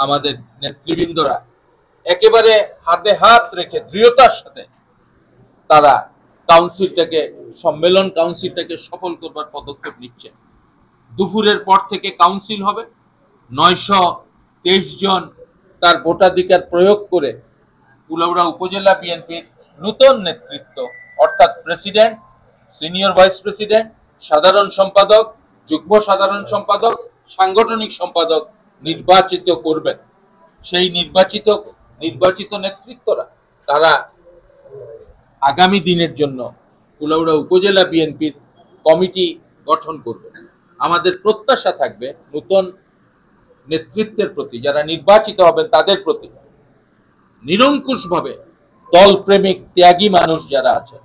আমাদের নেতৃবৃন্দরা একেবারে হাতে হাত রেখে দৃঢ়তার সাথে তারা সম্মেলন কাউন্সিলটাকে সফল করবার পদক্ষেপ নিচ্ছে। দুপুরের পর থেকে কাউন্সিল হবে। 923 জন তার ভোটাধিকার প্রয়োগ করে কুলাউড়া উপজেলা বিএনপির নতুন নেতৃত্ব অর্থাৎ প্রেসিডেন্ট, সিনিয়র ভাইস প্রেসিডেন্ট, সাধারণ সম্পাদক, যুগ্ম সাধারণ সম্পাদক, সাংগঠনিক সম্পাদক নির্বাচিত করবেন। সেই নির্বাচিত নেতৃত্বরা তারা আগামী দিনের জন্য কুলাউড়া উপজেলা বিএনপির কমিটি গঠন করবে। আমাদের প্রত্যাশা থাকবে নতুন নেতৃত্বের প্রতি, যারা নির্বাচিত হবেন তাদের প্রতি নিরঙ্কুশভাবে দলপ্রেমিক ত্যাগী মানুষ যারা আছেন,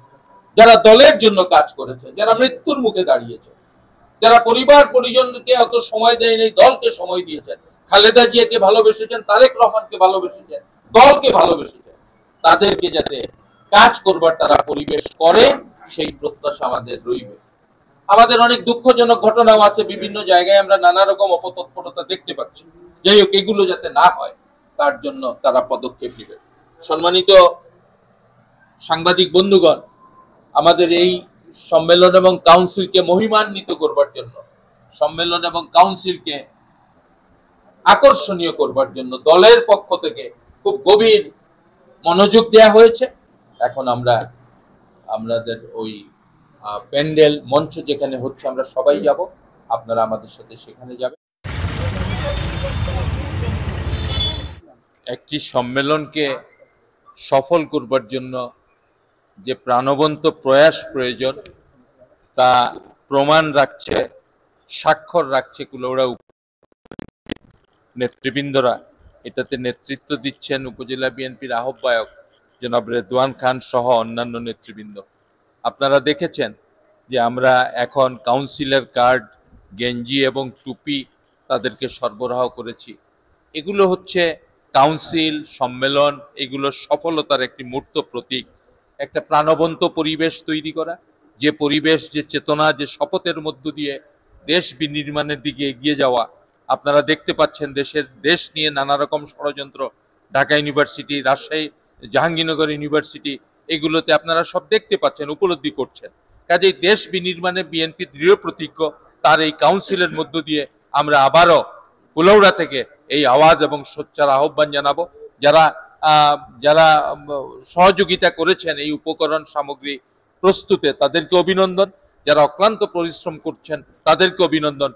যারা দলের জন্য কাজ করেছে, যারা মৃত্যুর মুখে দাঁড়িয়েছে, যারা পরিবার পরিজনকে অত সময় দেয় নেই, দলকে সময় দিয়েছেন, খালেদা জিয়াকে ভালোবেসেছেন, তারেক রহমানকে ভালোবেসেছেন, দলকে ভালোবেসেছেন, তাদেরকে যাতে কাজ করবার তারা পরিবেশ করে সেই প্রত্যাশা আমাদের রইবে। আমাদের অনেক দুঃখজনক ঘটনাও আছে, বিভিন্ন জায়গায় আমরা নানা রকম অপতৎপরতা দেখতে পাচ্ছি। যাই হোক, এগুলো যাতে না হয় তার জন্য তারা পদক্ষেপ নেবে। সম্মানিত সাংবাদিক বন্ধুগণ, আমাদের এই সম্মেলন এবং কাউন্সিলকে মহিমান্বিত করবার জন্য, সম্মেলন এবং কাউন্সিলকে আকর্ষণীয় করবার জন্য দলের পক্ষ থেকে খুব গভীর মনোযোগ দেওয়া হয়েছে। এখন আমাদের ওই প্যান্ডেল মঞ্চ যেখানে হচ্ছে আমরা সবাই যাব, আপনারা আমাদের সাথে সেখানে যাবেন। একটি সম্মেলনকে সফল করবার জন্য যে প্রাণবন্ত প্রয়াস প্রয়োজন তা প্রমাণ রাখছে, স্বাক্ষর রাখছে কুলাউড়া নেতৃবৃন্দরা। এটাতে নেতৃত্ব দিচ্ছেন উপজেলা বিএনপির আহ্বায়ক জনাব রেদওয়ান খান সহ অন্যান্য নেতৃবৃন্দ। আপনারা দেখেছেন যে আমরা এখন কাউন্সিলের কার্ড, গেঞ্জি এবং টুপি তাদেরকে সরবরাহ করেছি। এগুলো হচ্ছে কাউন্সিল সম্মেলন, এগুলোর সফলতার একটি মূর্ত প্রতীক। একটা প্রাণবন্ত পরিবেশ তৈরি করা, যে পরিবেশ, যে চেতনা, যে শপথের মধ্য দিয়ে দেশ বিনির্মাণের দিকে এগিয়ে যাওয়া। আপনারা দেখতে পাচ্ছেন দেশ নিয়ে নানা রকম ষড়যন্ত্র, ঢাকা ইউনিভার্সিটি, রাজশাহী জাহাঙ্গীরনগর ইউনিভার্সিটি, এগুলোতে আপনারা সব দেখতে পাচ্ছেন, উপলব্ধি করছেন। কাজেই দেশ বিনির্মাণে বিএনপি দৃঢ় প্রতিজ্ঞ। তার এই কাউন্সিলের মধ্য দিয়ে আমরা আবারও কুলাউড়া থেকে এই আওয়াজ এবং সোচ্চার আহ্বান জানাবো। যারা সহযোগিতা করেছেন এই উপকরণ সামগ্রী প্রস্তুতে তাদেরকে অভিনন্দন, যারা অক্লান্ত পরিশ্রম করছেন তাদেরকে অভিনন্দন।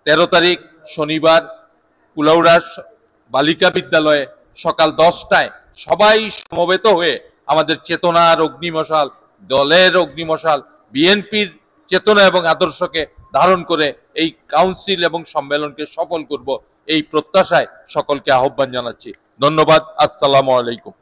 13 তারিখ শনিবার কুলাউড়া বালিকা বিদ্যালয়ে সকাল 10টায় সবাই সমবেত হয়ে আমাদের চেতনার অগ্নিমশাল, দলের অগ্নিমশাল, বিএনপির চেতনা এবং আদর্শকে ধারণ করে এই কাউন্সিল এবং সম্মেলনকে সফল করব, এই প্রত্যাশায় সকলকে আহ্বান জানাচ্ছি। ধন্যবাদ। আসসালামু আলাইকুম।